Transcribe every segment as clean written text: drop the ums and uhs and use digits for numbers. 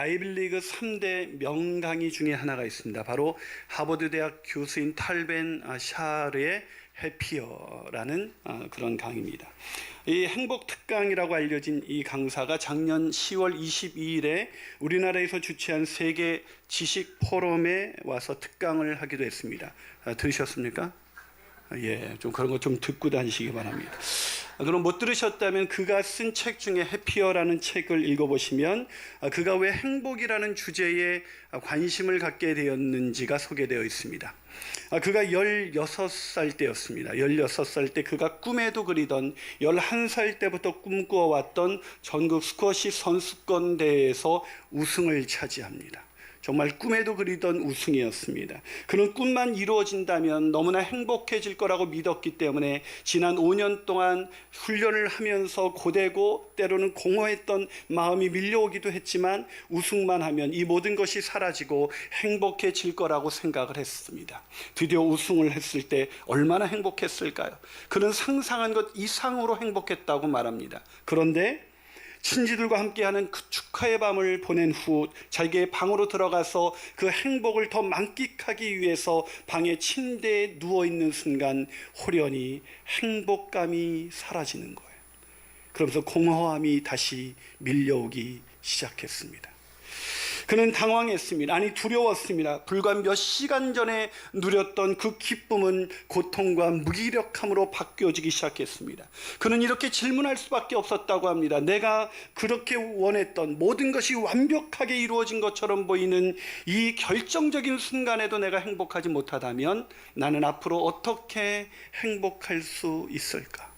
아이빌리그 3대 명강의 중에 하나가 있습니다. 바로 하버드 대학 교수인 탈벤 샤르의 해피어라는 그런 강의입니다. 이 행복 특강이라고 알려진 이 강사가 작년 10월 22일에 우리나라에서 주최한 세계 지식 포럼에 와서 특강을 하기도 했습니다. 들으셨습니까? 예, 좀 그런 거 좀 듣고 다니시기 바랍니다. 그럼 못 들으셨다면 그가 쓴 책 중에 해피어라는 책을 읽어보시면 그가 왜 행복이라는 주제에 관심을 갖게 되었는지가 소개되어 있습니다. 그가 16살 때였습니다. 16살 때 그가 꿈에도 그리던 11살 때부터 꿈꾸어왔던 전국 스쿼시 선수권 대회에서 우승을 차지합니다. 정말 꿈에도 그리던 우승이었습니다. 그런 꿈만 이루어진다면 너무나 행복해질 거라고 믿었기 때문에 지난 5년 동안 훈련을 하면서 고되고 때로는 공허했던 마음이 밀려오기도 했지만 우승만 하면 이 모든 것이 사라지고 행복해질 거라고 생각을 했습니다. 드디어 우승을 했을 때 얼마나 행복했을까요? 그는 상상한 것 이상으로 행복했다고 말합니다. 그런데 친지들과 함께하는 그 축하의 밤을 보낸 후 자기의 방으로 들어가서 그 행복을 더 만끽하기 위해서 방의 침대에 누워있는 순간 호련히 행복감이 사라지는 거예요. 그러면서 공허함이 다시 밀려오기 시작했습니다. 그는 당황했습니다. 아니 두려웠습니다. 불과 몇 시간 전에 누렸던 그 기쁨은 고통과 무기력함으로 바뀌어지기 시작했습니다. 그는 이렇게 질문할 수밖에 없었다고 합니다. 내가 그렇게 원했던 모든 것이 완벽하게 이루어진 것처럼 보이는 이 결정적인 순간에도 내가 행복하지 못하다면 나는 앞으로 어떻게 행복할 수 있을까?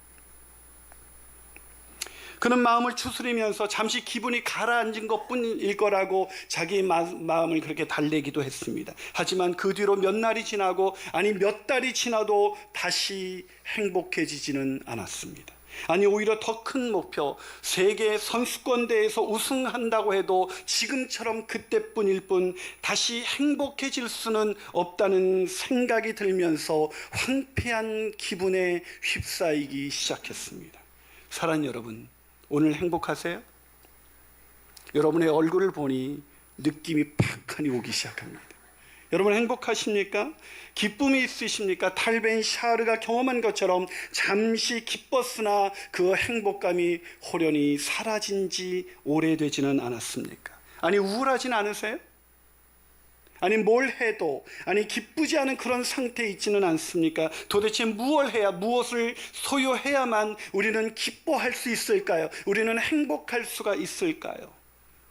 그는 마음을 추스리면서 잠시 기분이 가라앉은 것뿐일 거라고 자기 마음을 그렇게 달래기도 했습니다. 하지만 그 뒤로 몇 날이 지나고 아니 몇 달이 지나도 다시 행복해지지는 않았습니다. 아니 오히려 더 큰 목표, 세계 선수권대회에서 우승한다고 해도 지금처럼 그때뿐일 뿐 다시 행복해질 수는 없다는 생각이 들면서 황폐한 기분에 휩싸이기 시작했습니다. 사랑하는 여러분, 오늘 행복하세요? 여러분의 얼굴을 보니 느낌이 팍하니 오기 시작합니다. 여러분 행복하십니까? 기쁨이 있으십니까? 탈벤 샤르가 경험한 것처럼 잠시 기뻤으나 그 행복감이 호련히 사라진 지 오래되지는 않았습니까? 아니 우울하진 않으세요? 아니 뭘 해도 아니 기쁘지 않은 그런 상태에 있지는 않습니까? 도대체 무엇을 소유해야만 우리는 기뻐할 수 있을까요? 우리는 행복할 수가 있을까요?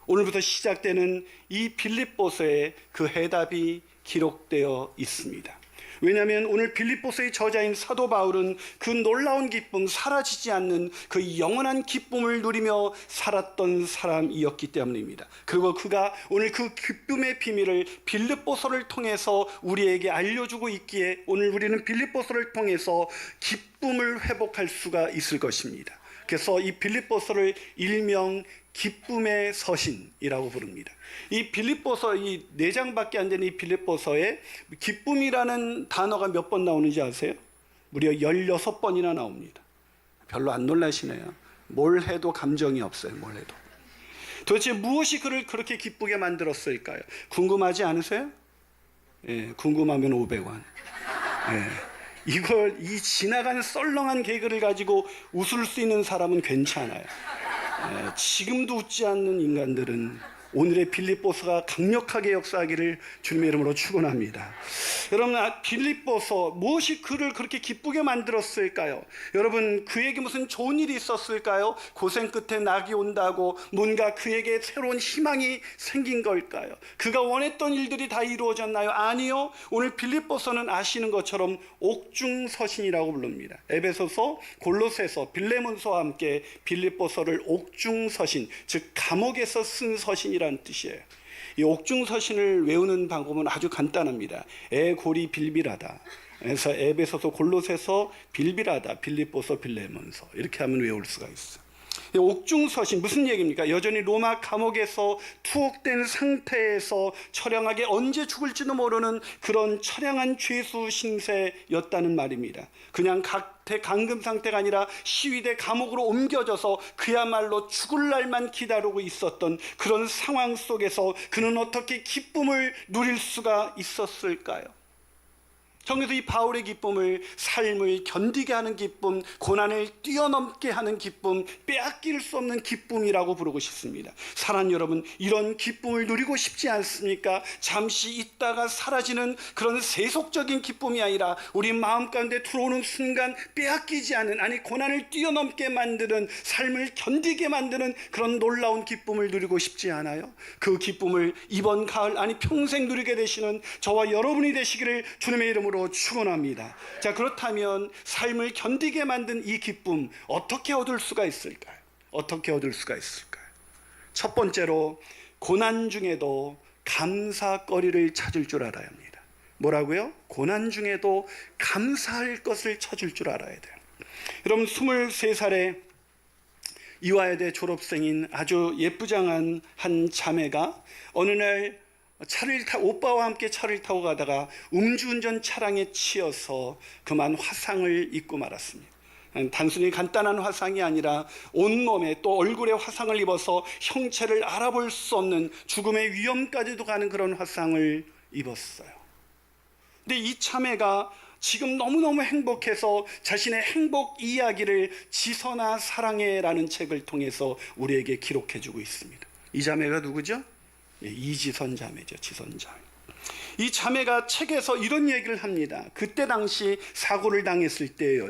오늘부터 시작되는 이 빌립보서에 그 해답이 기록되어 있습니다. 왜냐하면 오늘 빌립보서의 저자인 사도 바울은 그 놀라운 기쁨, 사라지지 않는 그 영원한 기쁨을 누리며 살았던 사람이었기 때문입니다. 그리고 그가 오늘 그 기쁨의 비밀을 빌립보서를 통해서 우리에게 알려주고 있기에 오늘 우리는 빌립보서를 통해서 기쁨을 회복할 수가 있을 것입니다. 그래서 이 빌립보서를 일명 기쁨의 서신이라고 부릅니다. 이 빌립보서 이 4장밖에 안 되는 이 빌립보서에 기쁨이라는 단어가 몇 번 나오는지 아세요? 무려 16번이나 나옵니다. 별로 안 놀라시네요. 뭘 해도 감정이 없어요. 뭘 해도. 도대체 무엇이 그를 그렇게 기쁘게 만들었을까요? 궁금하지 않으세요? 예, 궁금하면 500원. 예. 이 지나간 썰렁한 개그를 가지고 웃을 수 있는 사람은 괜찮아요. 지금도 웃지 않는 인간들은 오늘의 빌립보서가 강력하게 역사하기를 주님의 이름으로 축원합니다. 여러분, 빌립보서 무엇이 그를 그렇게 기쁘게 만들었을까요? 여러분, 그에게 무슨 좋은 일이 있었을까요? 고생 끝에 낙이 온다고 뭔가 그에게 새로운 희망이 생긴 걸까요? 그가 원했던 일들이 다 이루어졌나요? 아니요. 오늘 빌립보서는 아시는 것처럼 옥중서신이라고 부릅니다. 에베소서, 골로새서, 빌레몬서와 함께 빌립보서를 옥중서신, 즉 감옥에서 쓴 서신이라는 뜻이에요. 이 옥중서신을 외우는 방법은 아주 간단합니다. 에고리 빌빌하다. 그래서 에베소서, 골로새서, 빌빌하다, 빌립보서, 빌레몬서 이렇게 하면 외울 수가 있어요. 옥중서신 무슨 얘기입니까? 여전히 로마 감옥에서 투옥된 상태에서 처량하게 언제 죽을지도 모르는 그런 처량한 죄수 신세였다는 말입니다. 그냥 강금 상태가 아니라 시위대 감옥으로 옮겨져서 그야말로 죽을 날만 기다리고 있었던 그런 상황 속에서 그는 어떻게 기쁨을 누릴 수가 있었을까요? 정에서 이 바울의 기쁨을 삶을 견디게 하는 기쁨, 고난을 뛰어넘게 하는 기쁨, 빼앗길 수 없는 기쁨이라고 부르고 싶습니다. 사랑하는 여러분, 이런 기쁨을 누리고 싶지 않습니까? 잠시 있다가 사라지는 그런 세속적인 기쁨이 아니라 우리 마음 가운데 들어오는 순간 빼앗기지 않은, 아니 고난을 뛰어넘게 만드는, 삶을 견디게 만드는 그런 놀라운 기쁨을 누리고 싶지 않아요? 그 기쁨을 이번 가을, 아니 평생 누리게 되시는 저와 여러분이 되시기를 주님의 이름으로 축원합니다. 자, 그렇다면 삶을 견디게 만든 이 기쁨 어떻게 얻을 수가 있을까요? 어떻게 얻을 수가 있을까요? 첫 번째로 고난 중에도 감사거리를 찾을 줄 알아야 합니다. 뭐라고요? 고난 중에도 감사할 것을 찾을 줄 알아야 돼요. 여러분, 23살에 이화여대 졸업생인 아주 예쁘장한 한 자매가 어느 날 오빠와 함께 차를 타고 가다가 음주운전 차량에 치여서 그만 화상을 입고 말았습니다. 단순히 간단한 화상이 아니라 온몸에 또 얼굴에 화상을 입어서 형체를 알아볼 수 없는 죽음의 위험까지도 가는 그런 화상을 입었어요. 근데 이 자매가 지금 너무너무 행복해서 자신의 행복 이야기를 지선아 사랑해라는 책을 통해서 우리에게 기록해주고 있습니다. 이 자매가 누구죠? 이지선 자매죠. 지선 자매. 이 자매가 책에서 이런 얘기를 합니다. 그때 당시 사고를 당했을 때예요.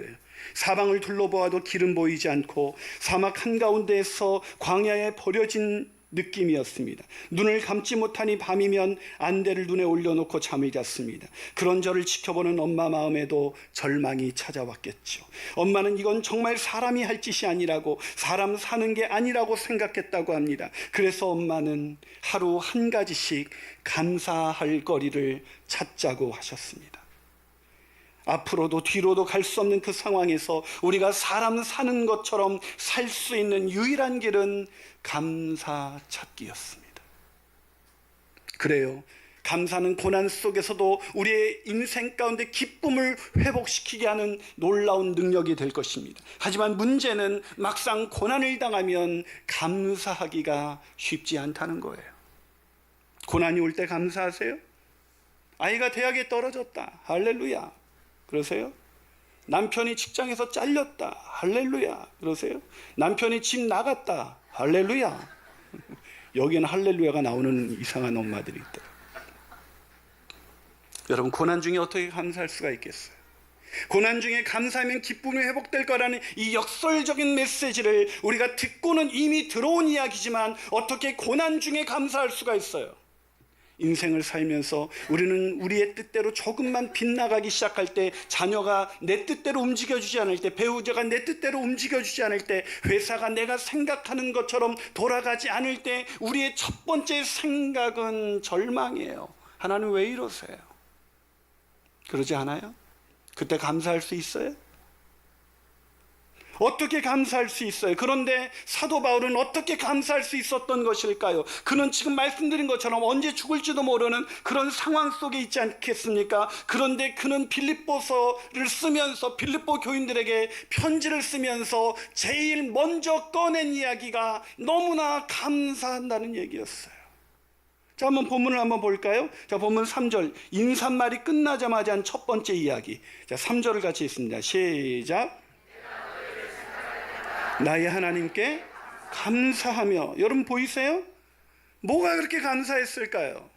사방을 둘러보아도 길은 보이지 않고 사막 한가운데에서 광야에 버려진 느낌이었습니다. 눈을 감지 못하니 밤이면 안대를 눈에 올려놓고 잠을 잤습니다. 그런 저를 지켜보는 엄마 마음에도 절망이 찾아왔겠죠. 엄마는 이건 정말 사람이 할 짓이 아니라고, 사람 사는 게 아니라고 생각했다고 합니다. 그래서 엄마는 하루 한 가지씩 감사할 거리를 찾자고 하셨습니다. 앞으로도 뒤로도 갈 수 없는 그 상황에서 우리가 사람 사는 것처럼 살 수 있는 유일한 길은 감사 찾기였습니다. 그래요. 감사는 고난 속에서도 우리의 인생 가운데 기쁨을 회복시키게 하는 놀라운 능력이 될 것입니다. 하지만 문제는 막상 고난을 당하면 감사하기가 쉽지 않다는 거예요. 고난이 올 때 감사하세요? 아이가 대학에 떨어졌다. 할렐루야. 그러세요? 남편이 직장에서 잘렸다. 할렐루야. 그러세요? 남편이 집 나갔다. 할렐루야. 여기는 할렐루야가 나오는 이상한 엄마들이 있다. 여러분, 고난 중에 어떻게 감사할 수가 있겠어요? 고난 중에 감사하면 기쁨이 회복될 거라는 이 역설적인 메시지를 우리가 듣고는 이미 들어온 이야기지만 어떻게 고난 중에 감사할 수가 있어요? 인생을 살면서 우리는 우리의 뜻대로 조금만 빗나가기 시작할 때, 자녀가 내 뜻대로 움직여주지 않을 때, 배우자가 내 뜻대로 움직여주지 않을 때, 회사가 내가 생각하는 것처럼 돌아가지 않을 때 우리의 첫 번째 생각은 절망이에요. 하나님 왜 이러세요? 그러지 않아요? 그때 감사할 수 있어요? 어떻게 감사할 수 있어요? 그런데 사도 바울은 어떻게 감사할 수 있었던 것일까요? 그는 지금 말씀드린 것처럼 언제 죽을지도 모르는 그런 상황 속에 있지 않겠습니까? 그런데 그는 빌립보서를 쓰면서 빌립보 교인들에게 편지를 쓰면서 제일 먼저 꺼낸 이야기가 너무나 감사한다는 얘기였어요. 자, 한번 본문을 한번 볼까요? 자, 본문 3절. 인사말이 끝나자마자 한 첫 번째 이야기. 자, 3절을 같이 읽습니다. 시작. 나의 하나님께 감사하며. 여러분 보이세요? 뭐가 그렇게 감사했을까요?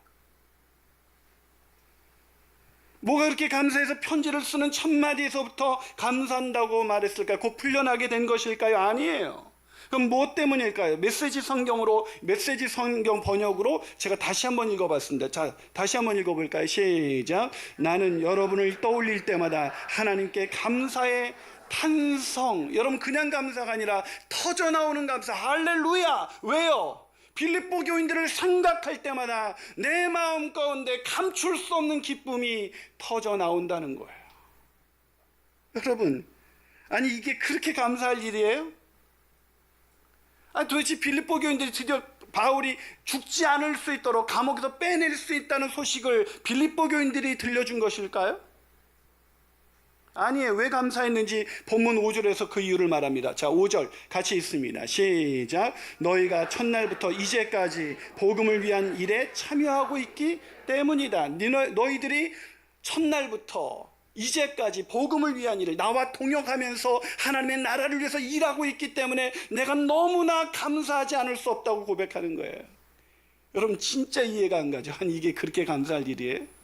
뭐가 그렇게 감사해서 편지를 쓰는 첫 마디에서부터 감사한다고 말했을까요? 곧 풀려나게 된 것일까요? 아니에요. 그럼 무엇 때문일까요? 메시지 성경 번역으로 제가 다시 한번 읽어봤습니다. 자, 다시 한번 읽어볼까요? 시작. 나는 여러분을 떠올릴 때마다 하나님께 감사의 탄성. 여러분, 그냥 감사가 아니라 터져나오는 감사. 할렐루야. 왜요? 빌립보 교인들을 생각할 때마다 내 마음 가운데 감출 수 없는 기쁨이 터져나온다는 거예요. 여러분, 아니 이게 그렇게 감사할 일이에요? 도대체 빌립보 교인들이 드디어 바울이 죽지 않을 수 있도록 감옥에서 빼낼 수 있다는 소식을 빌립보 교인들이 들려준 것일까요? 아니에요. 왜 감사했는지 본문 5절에서 그 이유를 말합니다. 자, 5절 같이 있습니다. 시작. 너희가 첫날부터 이제까지 복음을 위한 일에 참여하고 있기 때문이다. 너희들이 첫날부터 이제까지 복음을 위한 일을 나와 동역하면서 하나님의 나라를 위해서 일하고 있기 때문에 내가 너무나 감사하지 않을 수 없다고 고백하는 거예요. 여러분 진짜 이해가 안 가죠? 아니 이게 그렇게 감사할 일이에요?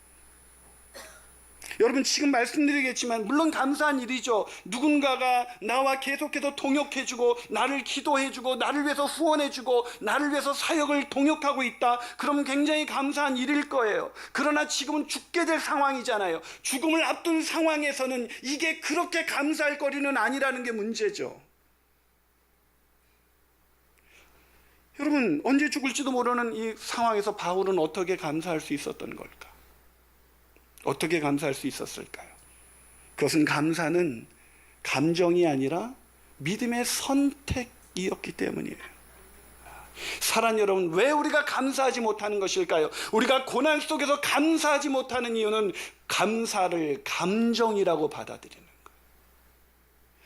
여러분 지금 말씀드리겠지만 물론 감사한 일이죠. 누군가가 나와 계속해서 동역해주고 나를 기도해주고 나를 위해서 후원해주고 나를 위해서 사역을 동역하고 있다. 그럼 굉장히 감사한 일일 거예요. 그러나 지금은 죽게 될 상황이잖아요. 죽음을 앞둔 상황에서는 이게 그렇게 감사할 거리는 아니라는 게 문제죠. 여러분 언제 죽을지도 모르는 이 상황에서 바울은 어떻게 감사할 수 있었던 걸까? 어떻게 감사할 수 있었을까요? 그것은 감사는 감정이 아니라 믿음의 선택이었기 때문이에요. 사랑 여러분, 왜 우리가 감사하지 못하는 것일까요? 우리가 고난 속에서 감사하지 못하는 이유는 감사를 감정이라고 받아들이는 거예요.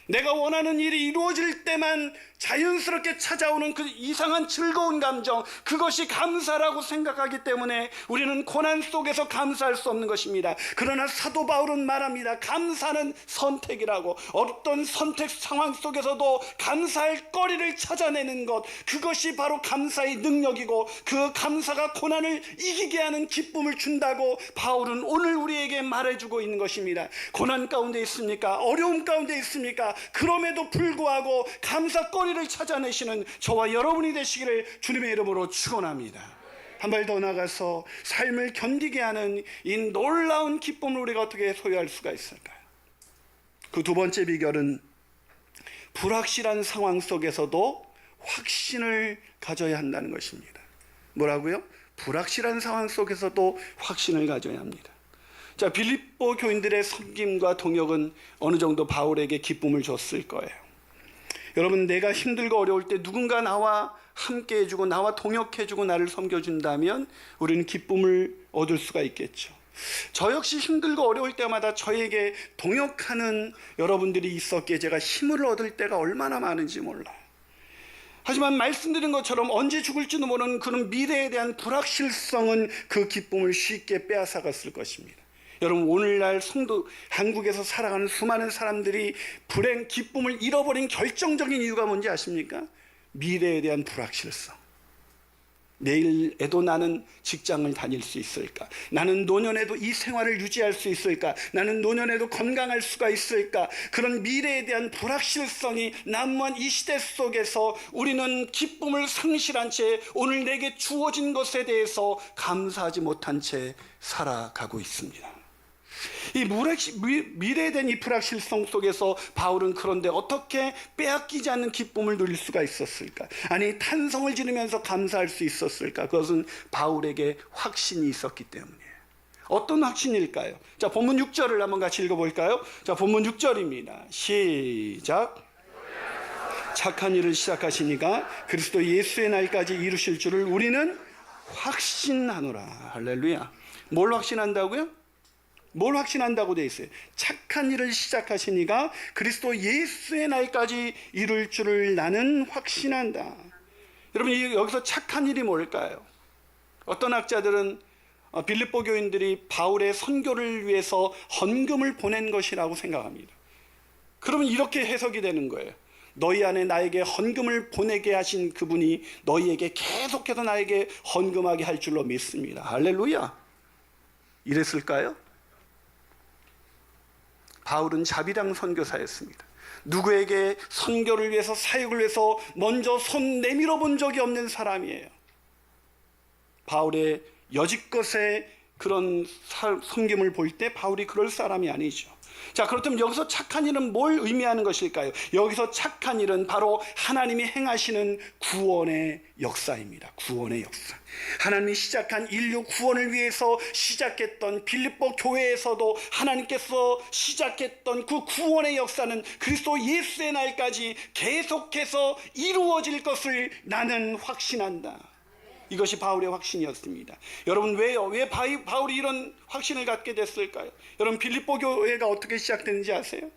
내가 원하는 일이 이루어질 때만 자연스럽게 찾아오는 그 이상한 즐거운 감정, 그것이 감사라고 생각하기 때문에 우리는 고난 속에서 감사할 수 없는 것입니다. 그러나 사도 바울은 말합니다. 감사는 선택이라고. 어떤 선택 상황 속에서도 감사할 거리를 찾아내는 것, 그것이 바로 감사의 능력이고 그 감사가 고난을 이기게 하는 기쁨을 준다고 바울은 오늘 우리에게 말해주고 있는 것입니다. 고난 가운데 있습니까? 어려움 가운데 있습니까? 그럼에도 불구하고 감사거리를 찾아내시는 저와 여러분이 되시기를 주님의 이름으로 축원합니다. 한 발 더 나가서 삶을 견디게 하는 이 놀라운 기쁨을 우리가 어떻게 소유할 수가 있을까요? 그 두 번째 비결은 불확실한 상황 속에서도 확신을 가져야 한다는 것입니다. 뭐라고요? 불확실한 상황 속에서도 확신을 가져야 합니다. 자, 빌립보 교인들의 섬김과 동역은 어느 정도 바울에게 기쁨을 줬을 거예요. 여러분, 내가 힘들고 어려울 때 누군가 나와 함께 해주고 나와 동역해주고 나를 섬겨준다면 우리는 기쁨을 얻을 수가 있겠죠. 저 역시 힘들고 어려울 때마다 저에게 동역하는 여러분들이 있었기에 제가 힘을 얻을 때가 얼마나 많은지 몰라요. 하지만 말씀드린 것처럼 언제 죽을지도 모르는 그런 미래에 대한 불확실성은 그 기쁨을 쉽게 빼앗아갔을 것입니다. 여러분, 오늘날 성도, 한국에서 살아가는 수많은 사람들이 기쁨을 잃어버린 결정적인 이유가 뭔지 아십니까? 미래에 대한 불확실성. 내일에도 나는 직장을 다닐 수 있을까? 나는 노년에도 이 생활을 유지할 수 있을까? 나는 노년에도 건강할 수가 있을까? 그런 미래에 대한 불확실성이 난무한 이 시대 속에서 우리는 기쁨을 상실한 채 오늘 내게 주어진 것에 대해서 감사하지 못한 채 살아가고 있습니다. 이 미래에 대한 이 불확실성 속에서 바울은 그런데 어떻게 빼앗기지 않는 기쁨을 누릴 수가 있었을까? 아니, 탄성을 지르면서 감사할 수 있었을까? 그것은 바울에게 확신이 있었기 때문이에요. 어떤 확신일까요? 자, 본문 6절을 한번 같이 읽어볼까요? 자, 본문 6절입니다. 시작. 착한 일을 시작하시니가 그리스도 예수의 날까지 이루실 줄을 우리는 확신하노라. 할렐루야. 뭘 확신한다고요? 뭘 확신한다고 되어 있어요? 착한 일을 시작하시니가 그리스도 예수의 날까지 이룰 줄을 나는 확신한다. 여러분, 여기서 착한 일이 뭘까요? 어떤 학자들은 빌립보 교인들이 바울의 선교를 위해서 헌금을 보낸 것이라고 생각합니다. 그러면 이렇게 해석이 되는 거예요. 너희 안에 나에게 헌금을 보내게 하신 그분이 너희에게 계속해서 나에게 헌금하게 할 줄로 믿습니다. 할렐루야. 이랬을까요? 바울은 자비랑 선교사였습니다. 누구에게 선교를 위해서 사역을 위해서 먼저 손 내밀어 본 적이 없는 사람이에요. 바울의 여지껏의 그런 섬김을 볼 때 바울이 그럴 사람이 아니죠. 자, 그렇다면 여기서 착한 일은 뭘 의미하는 것일까요? 여기서 착한 일은 바로 하나님이 행하시는 구원의 역사입니다. 구원의 역사. 하나님이 시작한 인류 구원을 위해서 시작했던 빌립보 교회에서도 하나님께서 시작했던 그 구원의 역사는 그리스도 예수의 날까지 계속해서 이루어질 것을 나는 확신한다. 이것이 바울의 확신이었습니다. 여러분, 왜 바울이 이런 확신을 갖게 됐을까요? 여러분, 빌립보 교회가 어떻게 시작됐는지 아세요?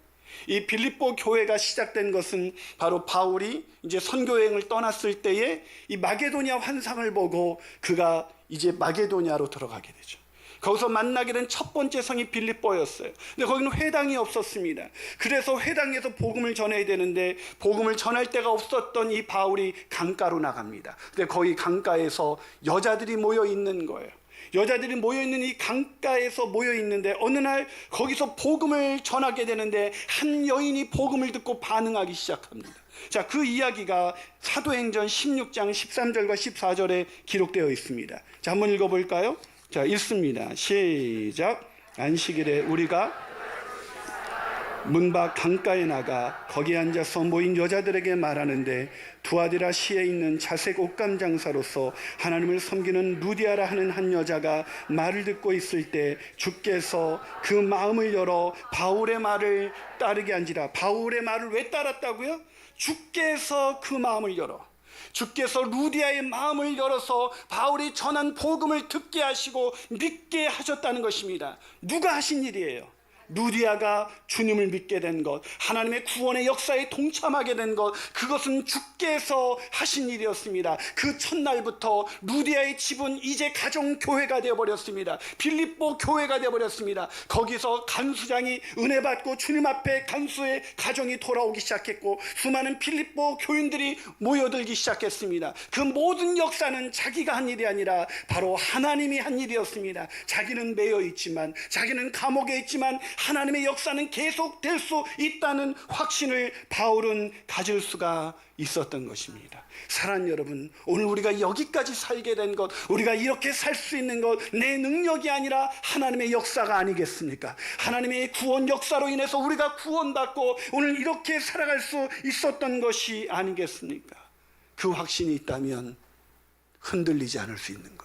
이 빌립보 교회가 시작된 것은 바로 바울이 이제 선교여행을 떠났을 때에 이 마게도냐 환상을 보고 그가 이제 마게도냐로 들어가게 되죠. 거기서 만나게 된 첫 번째 성이 빌립보였어요. 근데 거기는 회당이 없었습니다. 그래서 회당에서 복음을 전해야 되는데 복음을 전할 데가 없었던 이 바울이 강가로 나갑니다. 근데 거기 강가에서 여자들이 모여 있는 거예요. 여자들이 모여있는 이 강가에서 모여있는데 어느 날 거기서 복음을 전하게 되는데 한 여인이 복음을 듣고 반응하기 시작합니다. 자, 그 이야기가 사도행전 16장 13절과 14절에 기록되어 있습니다. 자, 한번 읽어볼까요? 자, 읽습니다. 시작. 안식일에 우리가 문 밖 강가에 나가 거기 앉아서 모인 여자들에게 말하는데 두아디라시에 있는 자색 옷감 장사로서 하나님을 섬기는 루디아라 하는 한 여자가 말을 듣고 있을 때 주께서 그 마음을 열어 바울의 말을 따르게 한지라. 바울의 말을 왜 따랐다고요? 주께서 그 마음을 열어. 주께서 루디아의 마음을 열어서 바울이 전한 복음을 듣게 하시고 믿게 하셨다는 것입니다. 누가 하신 일이에요? 루디아가 주님을 믿게 된 것, 하나님의 구원의 역사에 동참하게 된 것, 그것은 주께서 하신 일이었습니다. 그 첫날부터 루디아의 집은 이제 가정교회가 되어버렸습니다. 빌립보 교회가 되어버렸습니다. 거기서 간수장이 은혜 받고 주님 앞에 간수의 가정이 돌아오기 시작했고 수많은 빌립보 교인들이 모여들기 시작했습니다. 그 모든 역사는 자기가 한 일이 아니라 바로 하나님이 한 일이었습니다. 자기는 매여 있지만, 자기는 감옥에 있지만 하나님의 역사는 계속될 수 있다는 확신을 바울은 가질 수가 있었던 것입니다. 사랑하는 여러분, 오늘 우리가 여기까지 살게 된 것, 우리가 이렇게 살 수 있는 것, 내 능력이 아니라 하나님의 역사가 아니겠습니까? 하나님의 구원 역사로 인해서 우리가 구원받고 오늘 이렇게 살아갈 수 있었던 것이 아니겠습니까? 그 확신이 있다면 흔들리지 않을 수 있는 거예요.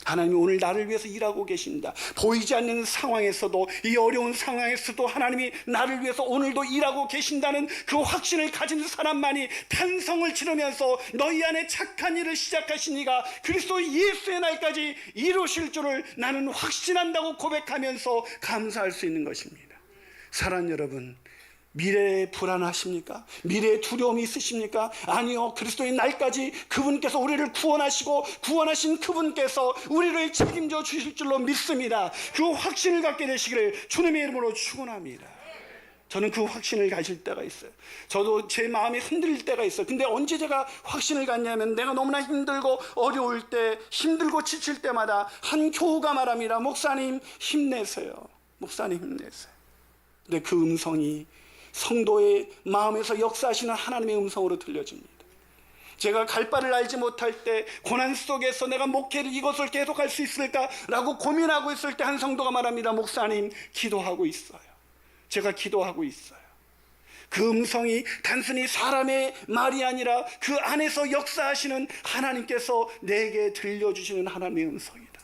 하나님이 오늘 나를 위해서 일하고 계신다. 보이지 않는 상황에서도, 이 어려운 상황에서도 하나님이 나를 위해서 오늘도 일하고 계신다는 그 확신을 가진 사람만이 탄성을 치르면서 너희 안에 착한 일을 시작하신 이가 그리스도 예수의 날까지 이루실 줄을 나는 확신한다고 고백하면서 감사할 수 있는 것입니다. 사랑하는 여러분, 미래에 불안하십니까? 미래에 두려움이 있으십니까? 아니요. 그리스도의 날까지 그분께서 우리를 구원하시고 구원하신 그분께서 우리를 책임져 주실 줄로 믿습니다. 그 확신을 갖게 되시기를 주님의 이름으로 축원합니다. 저는 그 확신을 가질 때가 있어요. 저도 제 마음이 흔들릴 때가 있어요. 근데 언제 제가 확신을 갖냐면 내가 너무나 힘들고 어려울 때, 힘들고 지칠 때마다 한 교우가 말합니다. 목사님 힘내세요. 목사님 힘내세요. 근데 그 음성이 성도의 마음에서 역사하시는 하나님의 음성으로 들려집니다. 제가 갈 바를 알지 못할 때, 고난 속에서 내가 목회를 이것을 계속할 수 있을까라고 고민하고 있을 때 한 성도가 말합니다. 목사님 기도하고 있어요. 제가 기도하고 있어요. 그 음성이 단순히 사람의 말이 아니라 그 안에서 역사하시는 하나님께서 내게 들려주시는 하나님의 음성이다.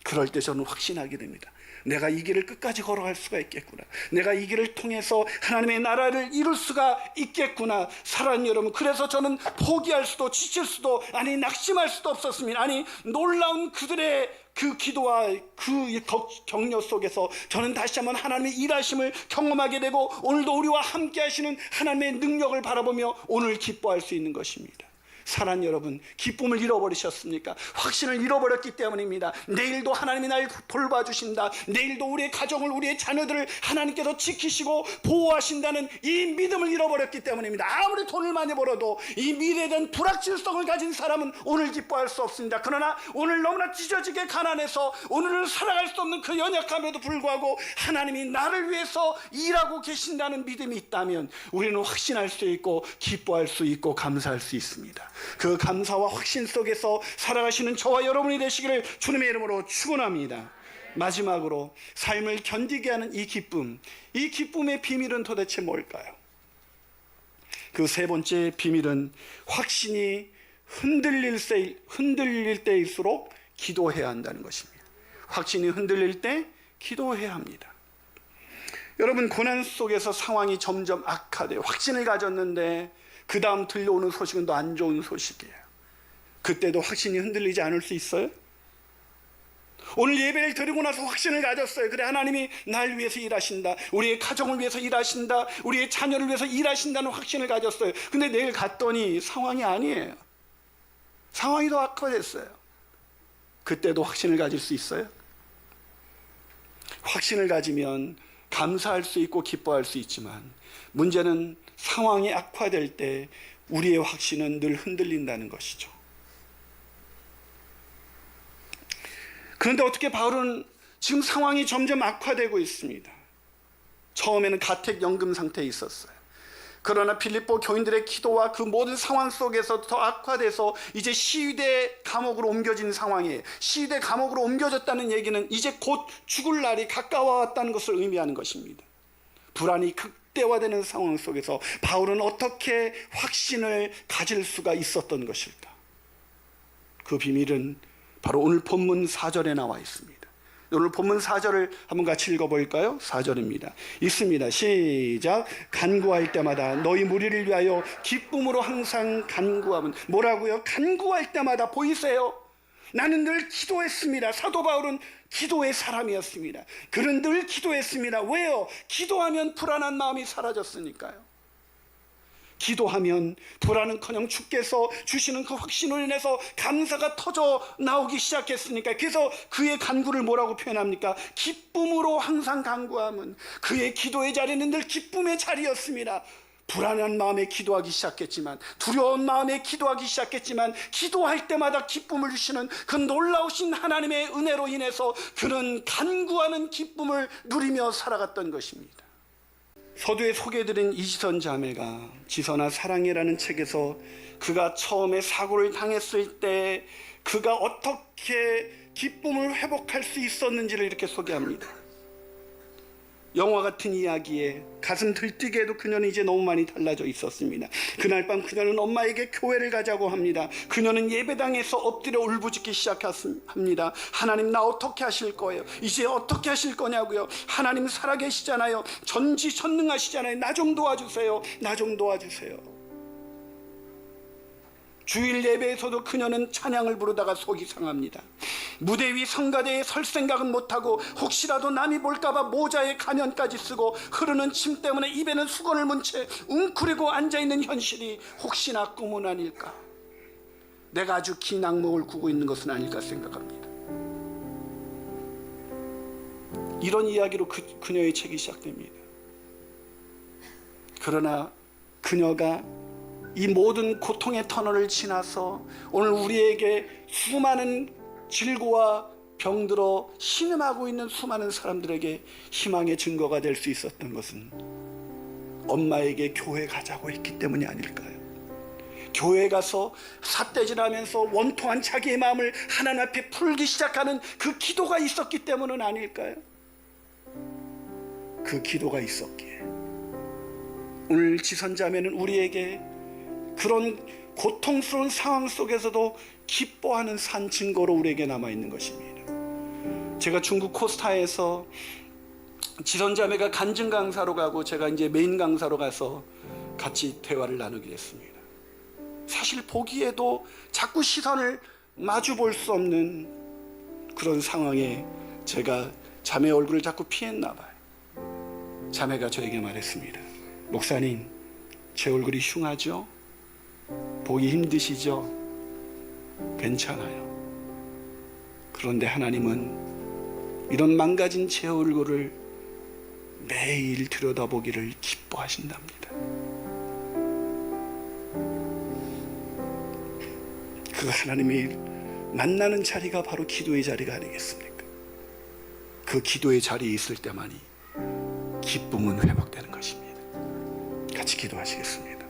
그럴 때 저는 확신하게 됩니다. 내가 이 길을 끝까지 걸어갈 수가 있겠구나. 내가 이 길을 통해서 하나님의 나라를 이룰 수가 있겠구나. 사랑하는 여러분, 그래서 저는 포기할 수도 지칠 수도, 아니 낙심할 수도 없었습니다. 아니 놀라운 그들의 그 기도와 그 격려 속에서 저는 다시 한번 하나님의 일하심을 경험하게 되고 오늘도 우리와 함께 하시는 하나님의 능력을 바라보며 오늘 기뻐할 수 있는 것입니다. 사랑하는 여러분, 기쁨을 잃어버리셨습니까? 확신을 잃어버렸기 때문입니다. 내일도 하나님이 날 돌봐주신다. 내일도 우리의 가정을, 우리의 자녀들을 하나님께서 지키시고 보호하신다는 이 믿음을 잃어버렸기 때문입니다. 아무리 돈을 많이 벌어도 이 미래에 대한 불확실성을 가진 사람은 오늘 기뻐할 수 없습니다. 그러나 오늘 너무나 찢어지게 가난해서 오늘을 살아갈 수 없는 그 연약함에도 불구하고 하나님이 나를 위해서 일하고 계신다는 믿음이 있다면 우리는 확신할 수 있고 기뻐할 수 있고 감사할 수 있습니다. 그 감사와 확신 속에서 살아가시는 저와 여러분이 되시기를 주님의 이름으로 축원합니다. 마지막으로 삶을 견디게 하는 이 기쁨의 비밀은 도대체 뭘까요? 그 세 번째 비밀은 확신이 흔들릴 때일수록 기도해야 한다는 것입니다. 확신이 흔들릴 때 기도해야 합니다. 여러분, 고난 속에서 상황이 점점 악화돼요. 확신을 가졌는데 그 다음 들려오는 소식은 더 안 좋은 소식이에요. 그때도 확신이 흔들리지 않을 수 있어요? 오늘 예배를 드리고 나서 확신을 가졌어요. 그래, 하나님이 날 위해서 일하신다, 우리의 가정을 위해서 일하신다, 우리의 자녀를 위해서 일하신다는 확신을 가졌어요. 근데 내일 갔더니 상황이 아니에요. 상황이 더 악화됐어요. 그때도 확신을 가질 수 있어요? 확신을 가지면 감사할 수 있고 기뻐할 수 있지만, 문제는 상황이 악화될 때 우리의 확신은 늘 흔들린다는 것이죠. 그런데 어떻게 바울은 지금 상황이 점점 악화되고 있습니다. 처음에는 가택연금 상태에 있었어요. 그러나 빌립보 교인들의 기도와 그 모든 상황 속에서 더 악화돼서 이제 시위대 감옥으로 옮겨진 상황이에요. 시위대 감옥으로 옮겨졌다는 얘기는 이제 곧 죽을 날이 가까워왔다는 것을 의미하는 것입니다. 불안이 극대화되는 상황 속에서 바울은 어떻게 확신을 가질 수가 있었던 것일까? 그 비밀은 바로 오늘 본문 4절에 나와 있습니다. 오늘 본문 4절을 한번 같이 읽어볼까요? 4절입니다. 있습니다. 시작. 간구할 때마다 너희 무리를 위하여 기쁨으로 항상 간구하면. 뭐라고요? 간구할 때마다. 보이세요? 나는 늘 기도했습니다. 사도 바울은 기도의 사람이었습니다. 그는 늘 기도했습니다. 왜요? 기도하면 불안한 마음이 사라졌으니까요. 기도하면 불안은커녕 주께서 주시는 그 확신으로 인해서 감사가 터져 나오기 시작했으니까. 그래서 그의 간구를 뭐라고 표현합니까? 기쁨으로 항상 간구함은. 그의 기도의 자리는 늘 기쁨의 자리였습니다. 불안한 마음에 기도하기 시작했지만, 두려운 마음에 기도하기 시작했지만, 기도할 때마다 기쁨을 주시는 그 놀라우신 하나님의 은혜로 인해서 그는 간구하는 기쁨을 누리며 살아갔던 것입니다. 서두에 소개해드린 이지선 자매가 지선아 사랑해라는 책에서 그가 처음에 사고를 당했을 때 그가 어떻게 기쁨을 회복할 수 있었는지를 이렇게 소개합니다. 영화 같은 이야기에 가슴 들뜨게 해도 그녀는 이제 너무 많이 달라져 있었습니다. 그날 밤 그녀는 엄마에게 교회를 가자고 합니다. 그녀는 예배당에서 엎드려 울부짖기 시작합니다. 하나님, 나 어떻게 하실 거예요? 이제 어떻게 하실 거냐고요? 하나님 살아계시잖아요. 전지전능하시잖아요. 나 좀 도와주세요. 나 좀 도와주세요. 주일 예배에서도 그녀는 찬양을 부르다가 속이 상합니다. 무대 위 성가대에 설 생각은 못하고 혹시라도 남이 볼까봐 모자에 가면까지 쓰고 흐르는 침 때문에 입에는 수건을 문 채 웅크리고 앉아있는 현실이 혹시나 꿈은 아닐까? 내가 아주 긴 악몽을 꾸고 있는 것은 아닐까 생각합니다. 이런 이야기로 그녀의 책이 시작됩니다. 그러나 그녀가 이 모든 고통의 터널을 지나서 오늘 우리에게 수많은 질고와 병들어 신음하고 있는 수많은 사람들에게 희망의 증거가 될 수 있었던 것은 엄마에게 교회 가자고 했기 때문이 아닐까요? 교회 가서 삿대질하면서 원통한 자기의 마음을 하나님 앞에 풀기 시작하는 그 기도가 있었기 때문은 아닐까요? 그 기도가 있었기에 오늘 지선자매는 우리에게 그런 고통스러운 상황 속에서도 기뻐하는 산 증거로 우리에게 남아있는 것입니다. 제가 중국 코스타에서 지선자매가 간증 강사로 가고 제가 이제 메인 강사로 가서 같이 대화를 나누게 됐습니다. 사실 보기에도 자꾸 시선을 마주 볼 수 없는 그런 상황에 제가 자매 얼굴을 자꾸 피했나 봐요. 자매가 저에게 말했습니다. 목사님, 제 얼굴이 흉하죠? 보기 힘드시죠? 괜찮아요. 그런데 하나님은 이런 망가진 제 얼굴을 매일 들여다보기를 기뻐하신답니다. 그 하나님이 만나는 자리가 바로 기도의 자리가 아니겠습니까? 그 기도의 자리에 있을 때만이 기쁨은 회복되는 것입니다. 같이 기도하시겠습니다.